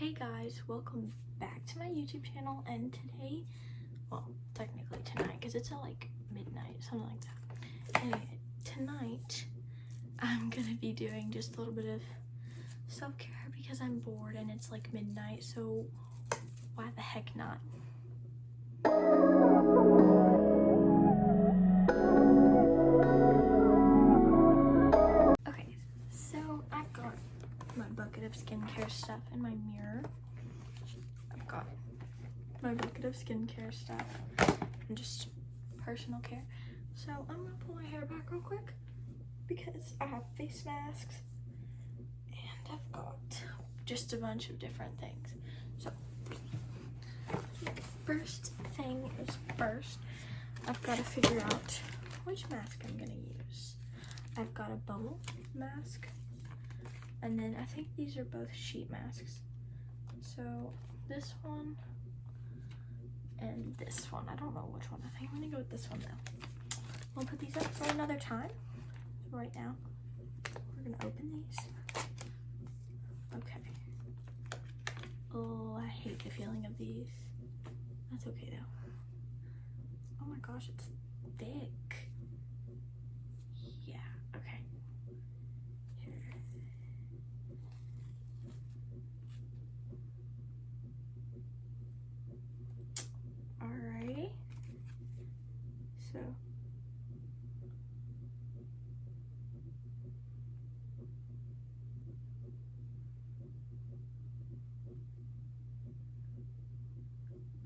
Hey guys, welcome back to my YouTube channel, and today, well, technically tonight, because it's at like midnight, something like that. Anyway, tonight, I'm gonna be doing just a little bit of self-care because I'm bored and it's like midnight, so why the heck not? Okay, so I've got my bucket of skincare stuff in my mirror. I've got my bucket of skincare stuff and just personal care. So I'm gonna pull my hair back real quick because I have face masks and I've got just a bunch of different things. So first thing is first, I've got to figure out which mask I'm gonna use. I've got a bubble mask, and then I think these are both sheet masks. So this one and this one. I don't know which one. I think I'm gonna go with this one though. We'll put these up for another time. So right now, we're gonna open these. Okay. Oh, I hate the feeling of these. That's okay though. Oh my gosh, it's thick. Yeah, okay. Here. Alrighty. So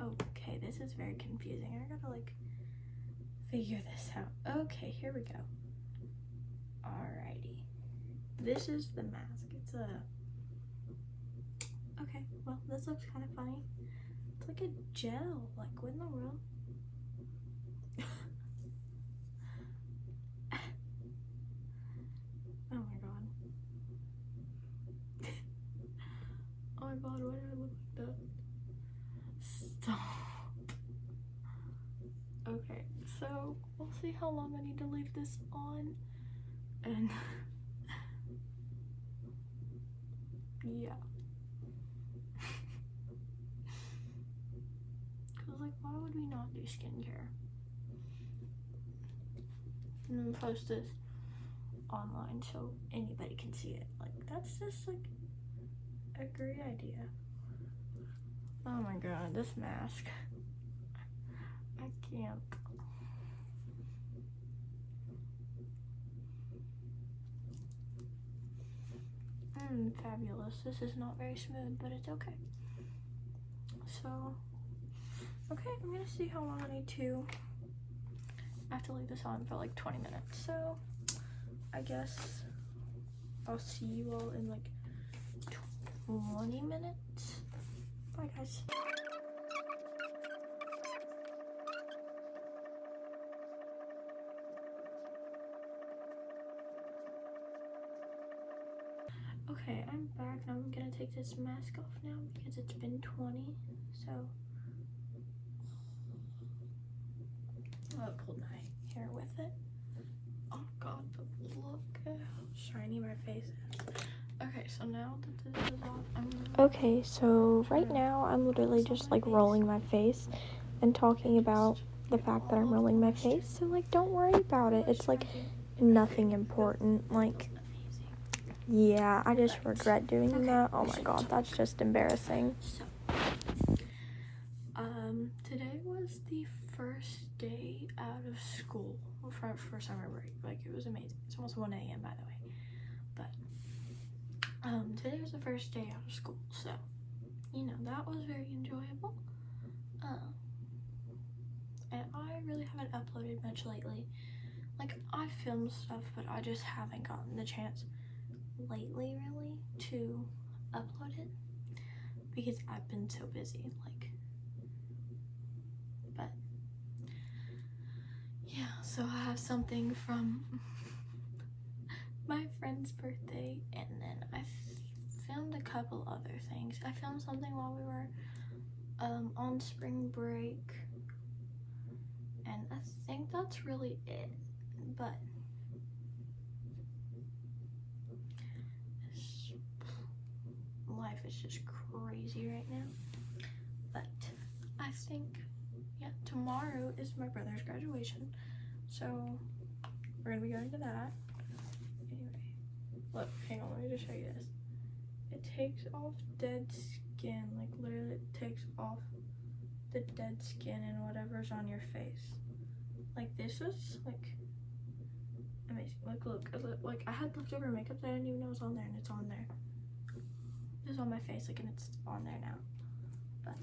okay, this is very confusing. I gotta like figure this out. Okay, here we go. Alrighty. This is the mask. It's a okay, well, this looks kind of funny. It's like a gel. Like, what in the world? Oh my god. Oh my god, why do I look like that? Stop. Okay, so we'll see how long I need to leave this on. And yeah. Cause like, why would we not do skincare? And then post this online so anybody can see it. Like, that's just like a great idea. Oh my god, this mask. I can't. Fabulous. This is not very smooth, but it's okay. So, okay, I'm gonna see how long I need to. I have to leave this on for like 20 minutes. So, I guess I'll see you all in like 20 minutes. Bye, guys. Okay, I'm back and I'm gonna take this mask off now because it's been 20. So, I pulled my hair with it. Oh god, but look at how shiny my face is. Okay, so now that this is off, okay, so right now I'm literally just like rolling my face and talking about the fact that I'm rolling my face. So like, don't worry about it. It's like nothing important. Like, yeah, I just regret doing that. Oh my god, that's just embarrassing. So, today was the first day out of school for summer break. Like, it was amazing. It's almost 1 a.m. by the way. But today was the first day out of school, so you know, that was very enjoyable. And I really haven't uploaded much lately. Like, I filmed stuff, but I just haven't gotten the chance lately really to upload it because I've been so busy. Like, but yeah, so I have something from my friend's birthday, and then I filmed a couple other things. I filmed something while we were on spring break, and I think that's really it. But life is just crazy right now. But I think, yeah, tomorrow is my brother's graduation. So we're gonna be going to that. Anyway, look, hang on, let me just show you this. It takes off dead skin, like literally it takes off the dead skin and whatever's on your face. Like this is like amazing. Like look, like I had leftover makeup that I didn't even know was on there, and it's on there. It's on my face, like, and it's on there now. But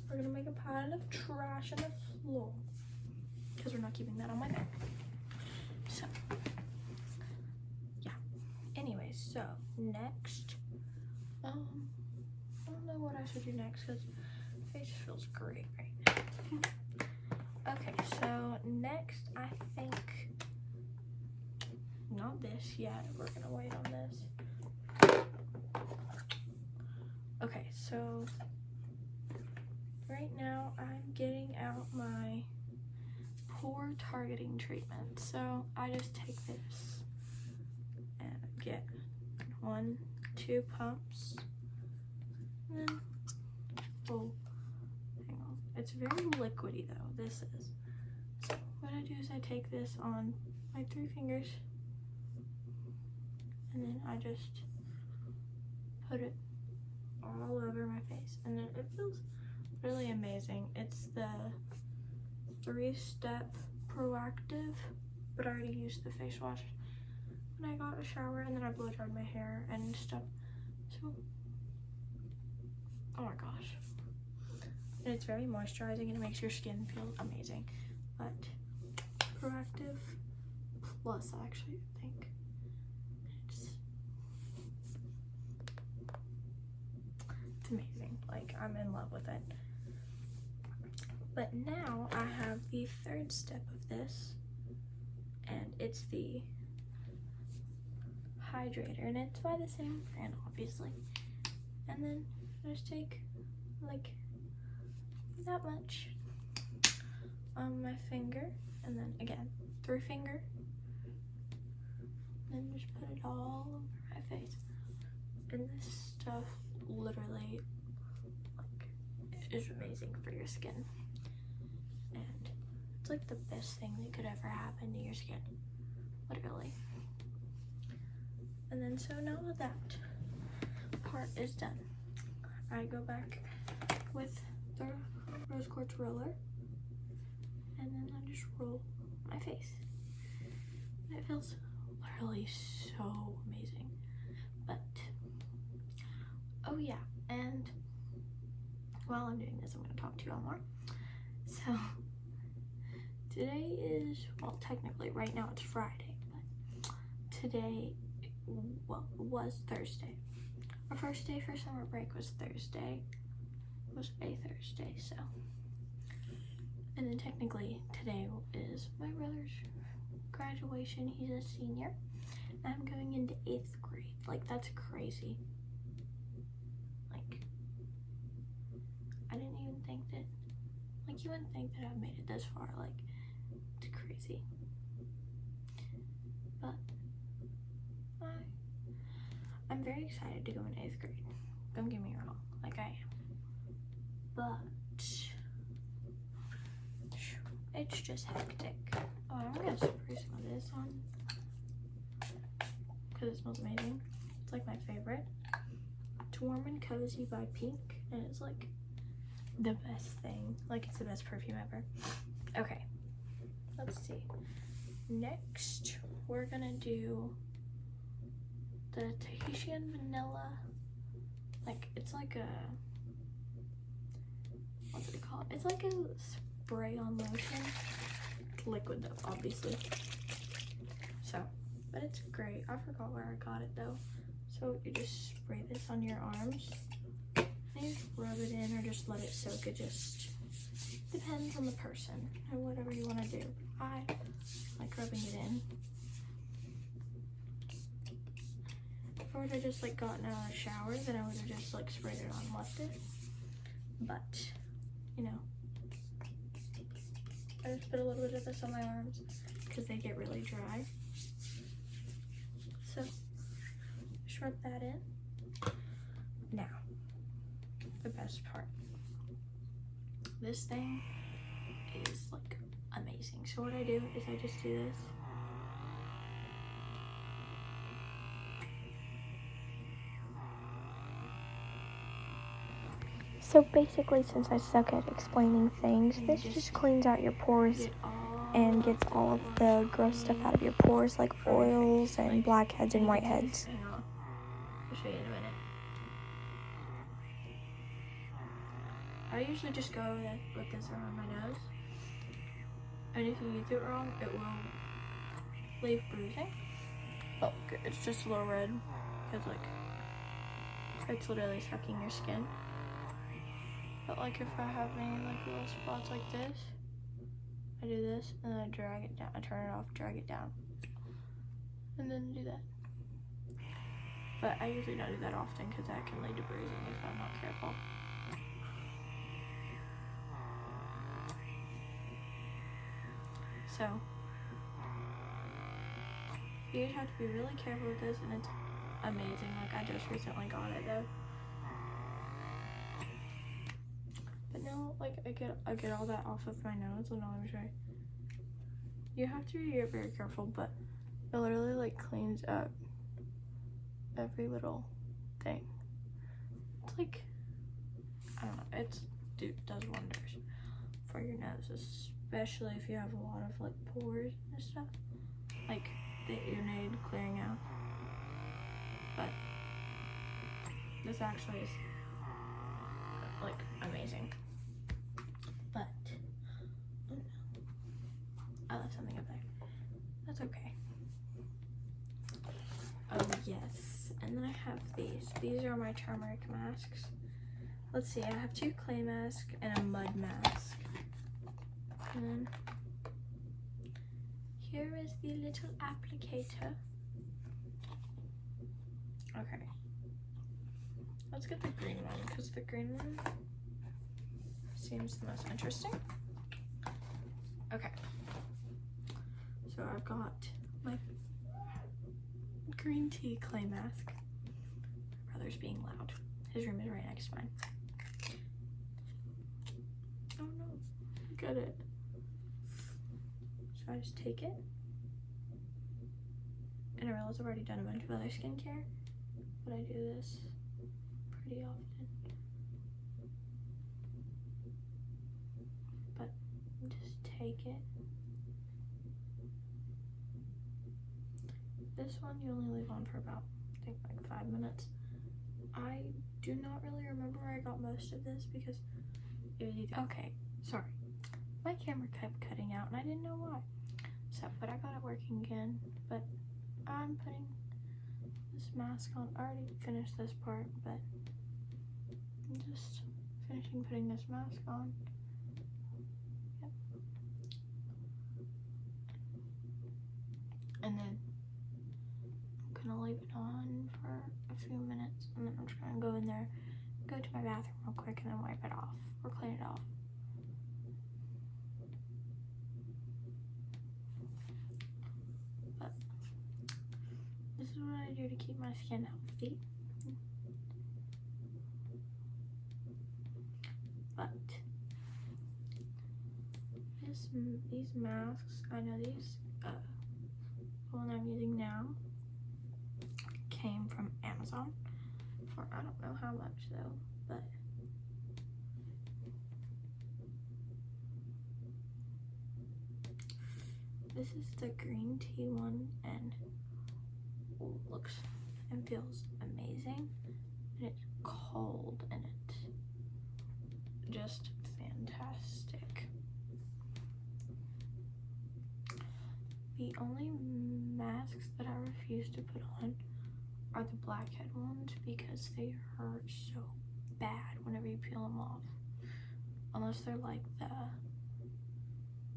we're gonna make a pile of trash on the floor because we're not keeping that on my back. So yeah. Anyway, so next, I don't know what I should do next because my face feels great right now. Okay, so next I think not this yet. We're gonna wait on this. Okay, so right now I'm getting out my pore targeting treatment. So I just take this and get 1-2 pumps. And then, oh, hang on. It's very liquidy though, this is. So what I do is I take this on my 3 fingers and then I just put it all over my face, and then it feels really amazing. It's the 3-step Proactiv, but I already used the face wash and I got a shower and then I blow dried my hair and stuff. So oh my gosh, and it's very moisturizing and it makes your skin feel amazing. But Proactiv Plus, actually, I think it's amazing. Like, I'm in love with it. But now I have the 3rd step of this, and it's the hydrator, and it's by the same brand, obviously. And then I just take like that much on my finger, and then again 3 finger, and then just put it all over my face. And this stuff literally like is amazing for your skin, and it's like the best thing that could ever happen to your skin, literally. And then so now that part is done, I go back with the rose quartz roller, and then I just roll my face. And it feels literally so amazing. But oh yeah, and while I'm doing this, I'm going to talk to you all more. So today is, well, technically right now it's Friday, but today, well, was Thursday. Our first day for summer break was Thursday. It was a Thursday, so. And then technically today is my brother's graduation. He's a senior. And I'm going into 8th grade. Like, that's crazy. Like, I didn't even think that, like, you wouldn't think that I've made it this far. Like, it's crazy. But I'm very excited to go in 8th grade. Don't get me wrong, like I am. But it's just hectic. Oh, I'm gonna spray some of this on because it smells amazing. It's like my favorite. It's Warm and Cozy by Pink, and it's like the best thing. Like, it's the best perfume ever. Okay, let's see. Next, we're gonna do the Tahitian Vanilla, like, it's like a, what's it called? It's like a spray on lotion. It's liquid though, obviously. So, but it's great. I forgot where I got it though. So you just spray this on your arms and you just rub it in or just let it soak. It just depends on the person or whatever you want to do. I like rubbing it in. If I would have just like gotten out of the shower, then I would have just like sprayed it on and left it. But, you know, I just put a little bit of this on my arms because they get really dry. So, just rub that in. Now, the best part. This thing is like amazing. So what I do is I just do this. So basically, since I suck at explaining things, this just cleans out your pores and gets all of the gross stuff out of your pores, like oils and blackheads and whiteheads. Hang on. I'll show you in a minute. I usually just go with this around my nose. And if you use it wrong, it will leave bruising. Oh, it's just a little red. Because, like, it's literally sucking your skin. But, like, if I have any, like, little spots like this, I do this, and then I drag it down. I turn it off, drag it down. And then do that. But I usually don't do that often because that can lead to bruising if I'm not careful. So, you just have to be really careful with this, and it's amazing. Like, I just recently got it, though. But now, like, I get all that off of my nose, and I'll show you. You have to be very careful, but it literally, like, cleans up every little thing. It's like, I don't know, does wonders for your nose, especially if you have a lot of, like, pores and stuff, like, that you need clearing out. But this actually is, like, amazing. But, oh no, I left something up there. That's okay. Oh yes, and then I have these. These are my turmeric masks. Let's see, I have 2 clay masks and a mud mask. And then here is the little applicator. Okay. Let's get the green one, because the green one seems the most interesting. Okay. So I've got my green tea clay mask. My brother's being loud. His room is right next to mine. Oh no, look at it. So I just take it. And I realize I've already done a bunch of other skincare, but I do this pretty often. But just take it. This one you only leave on for about, I think, like 5 minutes. I do not really remember where I got most of this because it was either, okay, sorry. My camera kept cutting out and I didn't know why. So, but I got it working again. But I'm putting this mask on. I already finished this part, but I'm just finishing putting this mask on. Yep. And then I'm gonna leave it on for a few minutes, and then I'm just gonna go in there, go to my bathroom real quick, and then wipe it off or clean it off. But this is what I do to keep my skin healthy. But these masks, I know these, the one I'm using now came from Amazon for I don't know how much though, but this is the green tea one, and looks and feels amazing, and it's cold and it's just fantastic. The only masks that I refuse to put on are the blackhead ones because they hurt so bad whenever you peel them off. Unless they're like the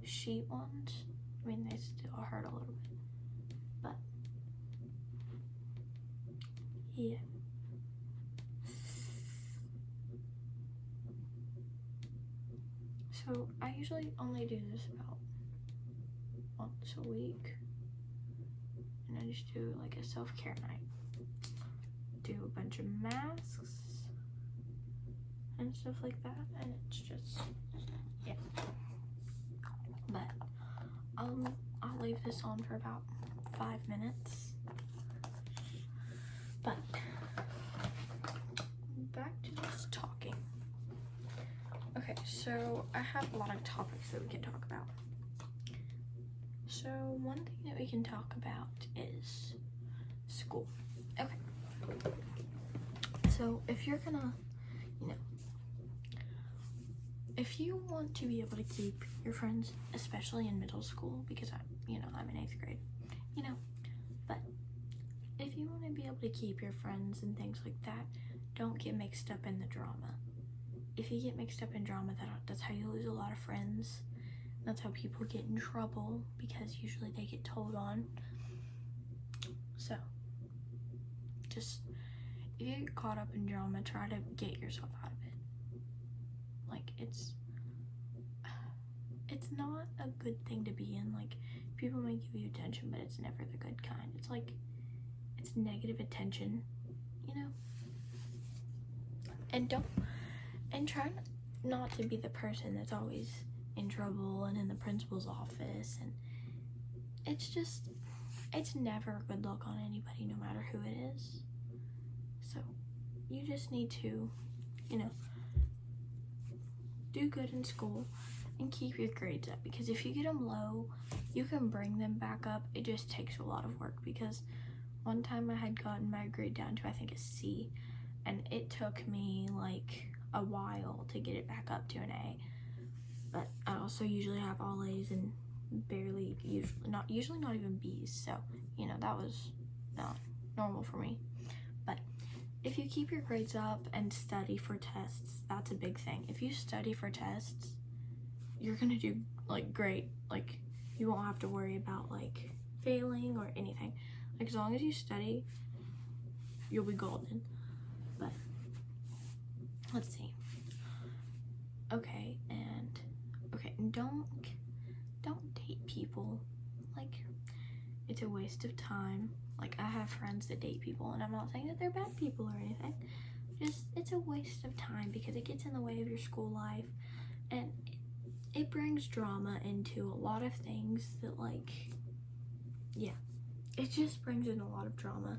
sheet ones. I mean, they still hurt a little bit. But, yeah. So, I usually only do this about once a week. And I just do like a self-care night. Do a bunch of masks, and stuff like that, and it's just, yeah. But I'll leave this on for about 5 minutes. But back to this talking. Okay, so I have a lot of topics that we can talk about. So one thing that we can talk about is school. Okay. So if you're gonna, if you want to be able to keep your friends, especially in middle school, because I'm in 8th grade, but if you want to be able to keep your friends and things like that, don't get mixed up in the drama. If you get mixed up in drama, that's how you lose a lot of friends. That's how people get in trouble, because usually they get told on. So, just, if you get caught up in drama, try to get yourself out of it. Like, it's not a good thing to be in. Like, people may give you attention, but it's never the good kind. It's like, it's negative attention, And try not to be the person that's always in trouble and in the principal's office, and it's never a good look on anybody, no matter who it is. So you just need to, do good in school and keep your grades up, because if you get them low, you can bring them back up. It just takes a lot of work, because one time I had gotten my grade down to, I think, a C, and it took me like a while to get it back up to an A. But I also usually have all A's and usually not even B's, so that was not normal for me. But if you keep your grades up and study for tests, that's a big thing. If you study for tests, you're gonna do like great. Like, you won't have to worry about like failing or anything. Like, as long as you study, you'll be golden. But let's see. Okay, and don't date people. Like, it's a waste of time. Like, I have friends that date people, and I'm not saying that they're bad people or anything. Just, it's a waste of time, because it gets in the way of your school life, and it brings drama into a lot of things that, like, yeah, it just brings in a lot of drama,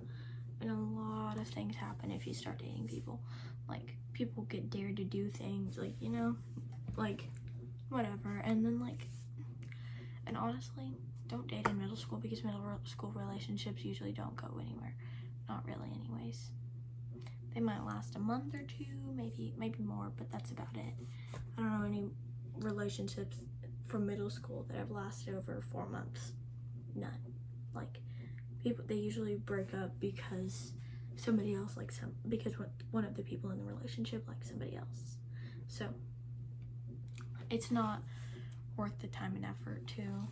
and a lot of things happen if you start dating people. Like, people get dared to do things, like, like, whatever, and then, like, and honestly, don't date in middle school, because middle school relationships usually don't go anywhere. Not really anyways. They might last a month or two, maybe more, but that's about it. I don't know any relationships from middle school that have lasted over 4 months. None. Like, they usually break up because somebody else likes because one of the people in the relationship likes somebody else. So it's not worth the time and effort to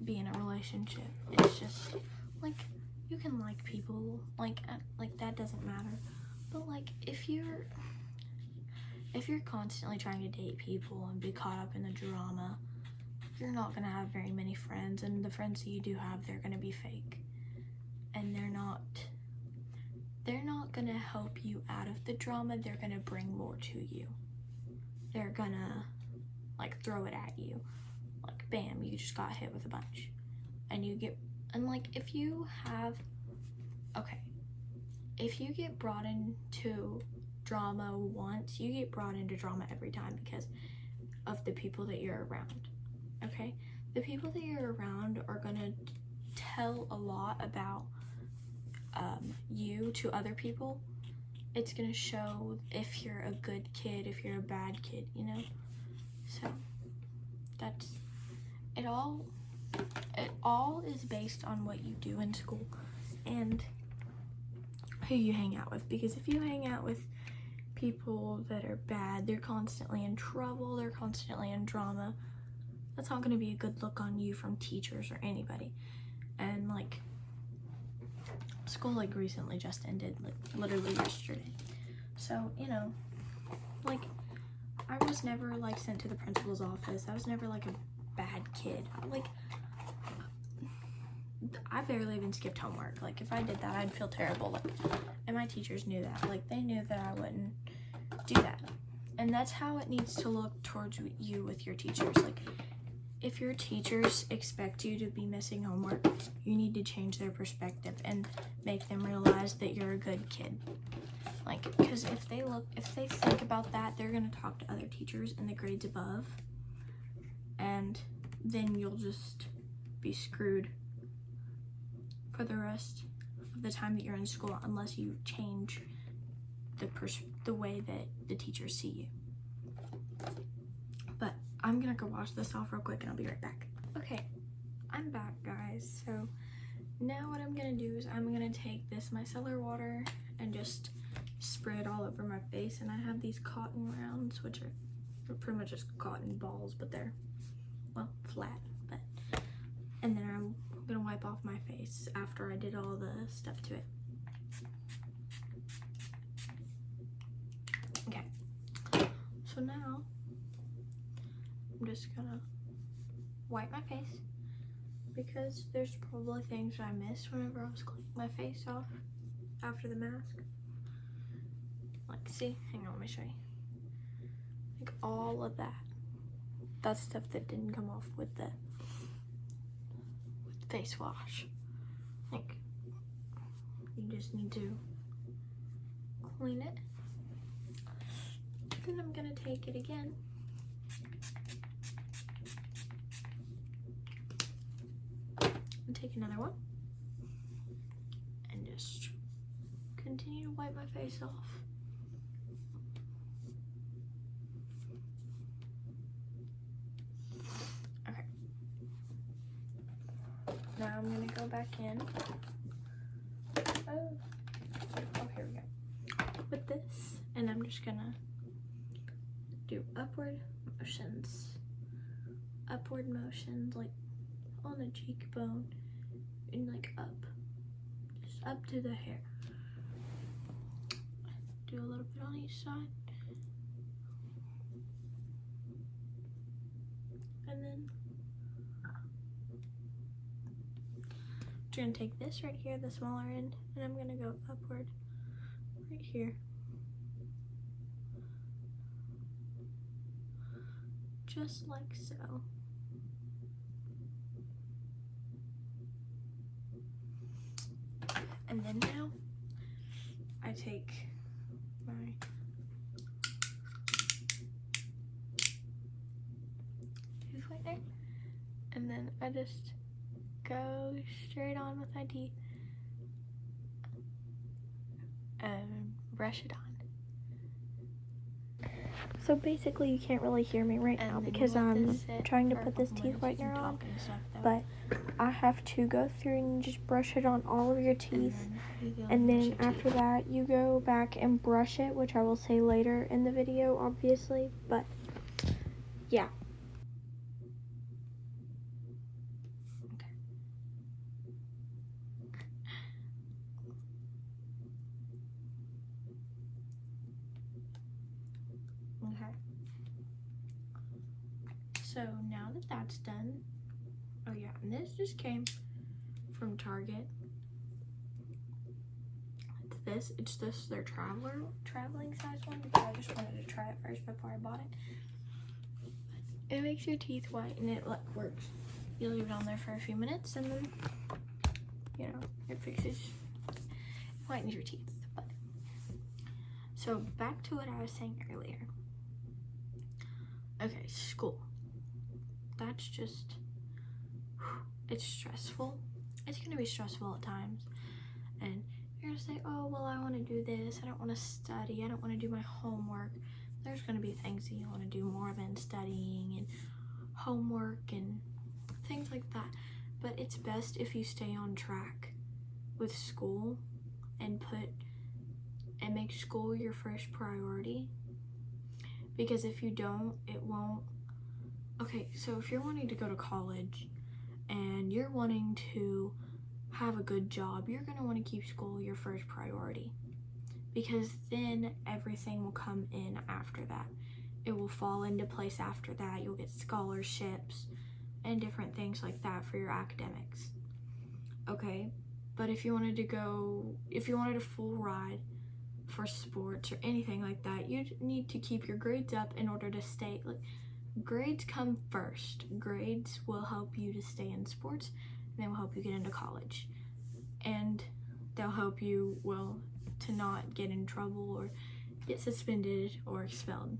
be in a relationship. It's just, like, you can like people, like that doesn't matter. But, like, if you're constantly trying to date people and be caught up in the drama, you're not gonna have very many friends, and the friends that you do have, they're gonna be fake, and they're not gonna help you out of the drama. They're gonna bring more to you. They're gonna, like, throw it at you, like, bam, you just got hit with a bunch, and like, if you get brought into drama once, you get brought into drama every time, because of the people that you're around. Okay, the people that you're around are gonna tell a lot about you to other people. It's gonna show if you're a good kid, if you're a bad kid, So that's it. All is based on what you do in school and who you hang out with. Because if you hang out with people that are bad, they're constantly in trouble, they're constantly in drama, that's not going to be a good look on you from teachers or anybody. And, like, school, like, recently just ended, like, literally yesterday. So, like, I was never, like, sent to the principal's office. I was never, like, a bad kid. Like, I barely even skipped homework. Like, if I did that, I'd feel terrible. Like, and my teachers knew that. Like, they knew that I wouldn't do And that's how it needs to look towards you with your teachers. Like, if your teachers expect you to be missing homework, you need to change their perspective and make them realize that you're a good kid. Like, because if they think about that, they're gonna talk to other teachers in the grades above, and then you'll just be screwed for the rest of the time that you're in school unless you change the way that the teachers see you. But I'm gonna go wash this off real quick and I'll be right back. Okay, I'm back, guys. So now what I'm gonna do is I'm gonna take this micellar water and just spray it all over my face. And I have these cotton rounds, which are pretty much just cotton balls, but they're, well, flat. And then I'm gonna wipe off my face after I did all the stuff to it. Okay, so now I'm just gonna wipe my face because there's probably things I missed whenever I was cleaning my face off after the mask. Like, see, hang on, let me show you. Like, all of that. That's stuff that didn't come off with the face wash. Like, you just need to clean it. Then I'm gonna take it again and take another one and just continue to wipe my face off. Okay. Now I'm gonna go back in. Oh, here we go. With this, and I'm just gonna do upward motions, like on the cheekbone and like up, just up to the hair. Do a little bit on each side, and then I'm gonna take this right here, the smaller end, and I'm gonna go upward right here. Just like so. And then now I take my tooth whitener and then I just go straight on with my teeth and brush it on. So basically you can't really hear me right now because I'm trying to put this teeth whitener on, but I have to go through and just brush it on all of your teeth, and then after that you go back and brush it, which I will say later in the video obviously, but yeah. Okay. So now that that's done, oh yeah, and this just came from Target. It's this their traveling size one because I just wanted to try it first before I bought it. It makes your teeth white and it like works. You leave it on there for a few minutes and then, you know, it whitens your teeth. But so back to what I was saying earlier. Okay, school. That's just, it's stressful. It's gonna be stressful at times. And you're gonna say, oh, well, I wanna do this. I don't wanna study. I don't wanna do my homework. There's gonna be things that you wanna do more than studying and homework and things like that. But it's best if you stay on track with school and make school your first priority. Because if you don't, it won't. Okay, so if you're wanting to go to college and you're wanting to have a good job, you're gonna wanna keep school your first priority because then everything will come in after that. It will fall into place after that. You'll get scholarships and different things like that for your academics. Okay, but if you wanted a full ride for sports or anything like that, you need to keep your grades up in order to stay. Like, grades come first. Grades will help you to stay in sports, and they will help you get into college. And they'll help you, well, to not get in trouble or get suspended or expelled.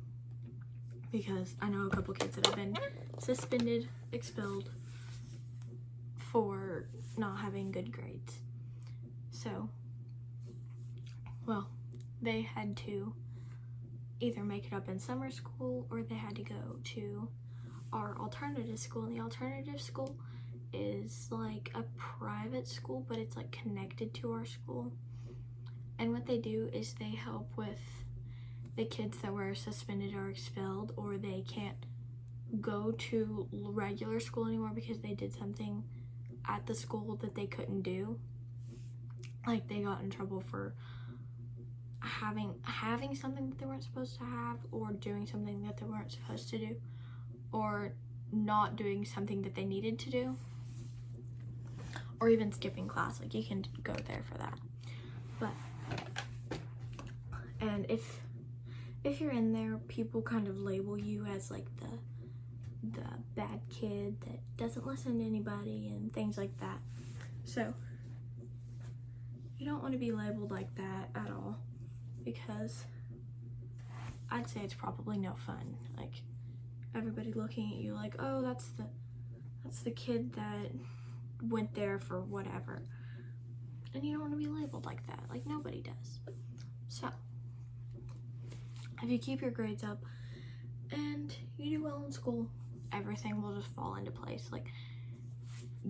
Because I know a couple kids that have been suspended, expelled for not having good grades. So, well, they had to either make it up in summer school or they had to go to our alternative school. And the alternative school is like a private school, but it's like connected to our school. And what they do is they help with the kids that were suspended or expelled, or they can't go to regular school anymore because they did something at the school that they couldn't do. Like, they got in trouble for having something that they weren't supposed to have, or doing something that they weren't supposed to do, or not doing something that they needed to do, or even skipping class. Like, you can go there for that. But, and if you're in there, people kind of label you as like the bad kid that doesn't listen to anybody and things like that. So you don't want to be labeled like that at all, because I'd say it's probably no fun. Like, everybody looking at you like, oh, that's the kid that went there for whatever. And you don't want to be labeled like that. Like, nobody does. So if you keep your grades up and you do well in school, everything will just fall into place. Like,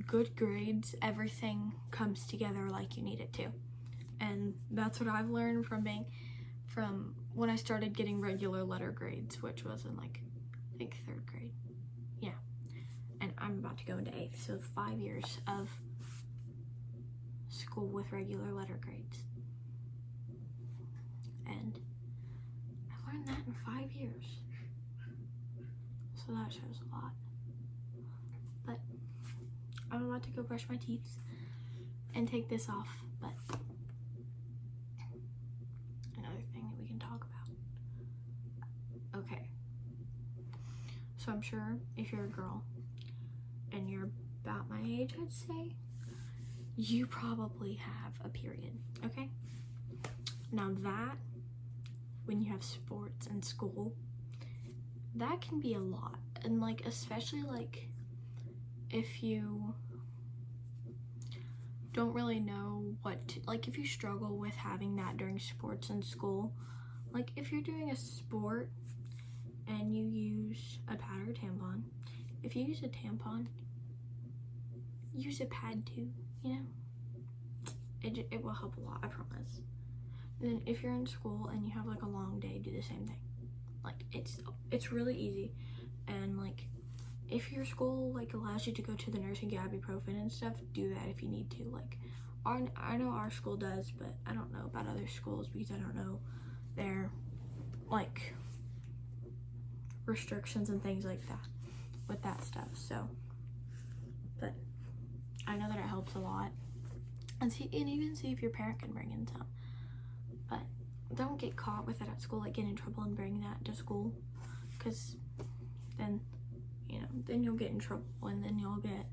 good grades, everything comes together like you need it to. And that's what I've learned from when I started getting regular letter grades, which was in like, I think 3rd grade. Yeah. And I'm about to go into 8th, so 5 years of school with regular letter grades. And I learned that in 5 years. So that shows a lot. But I'm about to go brush my teeth and take this off. But another thing that we can talk about. Okay. So I'm sure if you're a girl and you're about my age, I'd say, you probably have a period, okay? Now that, when you have sports in school, that can be a lot. And like, especially like if you don't really know what to, like if you struggle with having that during sports in school, like if you're doing a sport and you use a pad or a tampon, if you use a tampon, use a pad too, you know? It will help a lot, I promise. And then if you're in school and you have like a long day, do the same thing. Like, it's really easy. And like, if your school like allows you to go to the nurse and get ibuprofen and stuff, do that if you need to. Like, I know our school does, but I don't know about other schools because I don't know their like restrictions and things like that with that stuff. So, but I know that it helps a lot. And even see if your parent can bring in some. But don't get caught with it at school, like get in trouble and bring that to school, because then, you know, then you'll get in trouble, and then you'll get,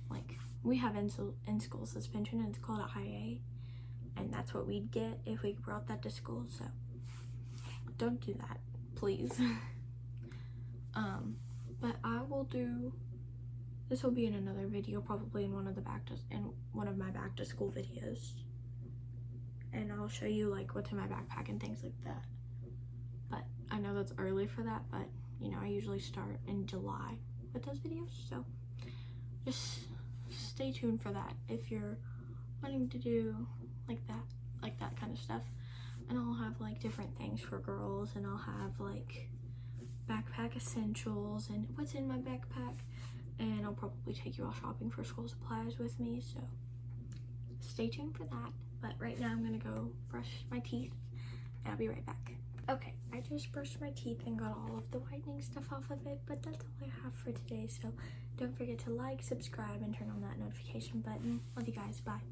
like, we have in-school suspension, and it's called a IA, and that's what we'd get if we brought that to school. So don't do that, please. But I will do, this will be in another video, probably in one of my back to school videos. And I'll show you like what's in my backpack and things like that. But I know that's early for that, but you know, I usually start in July with those videos. So just stay tuned for that if you're wanting to do like that kind of stuff. And I'll have like different things for girls, and I'll have like backpack essentials and what's in my backpack. And I'll probably take you all shopping for school supplies with me, so stay tuned for that. But right now I'm gonna go brush my teeth, and I'll be right back. Okay, I just brushed my teeth and got all of the whitening stuff off of it, but that's all I have for today. So don't forget to like, subscribe, and turn on that notification button. Love you guys, bye.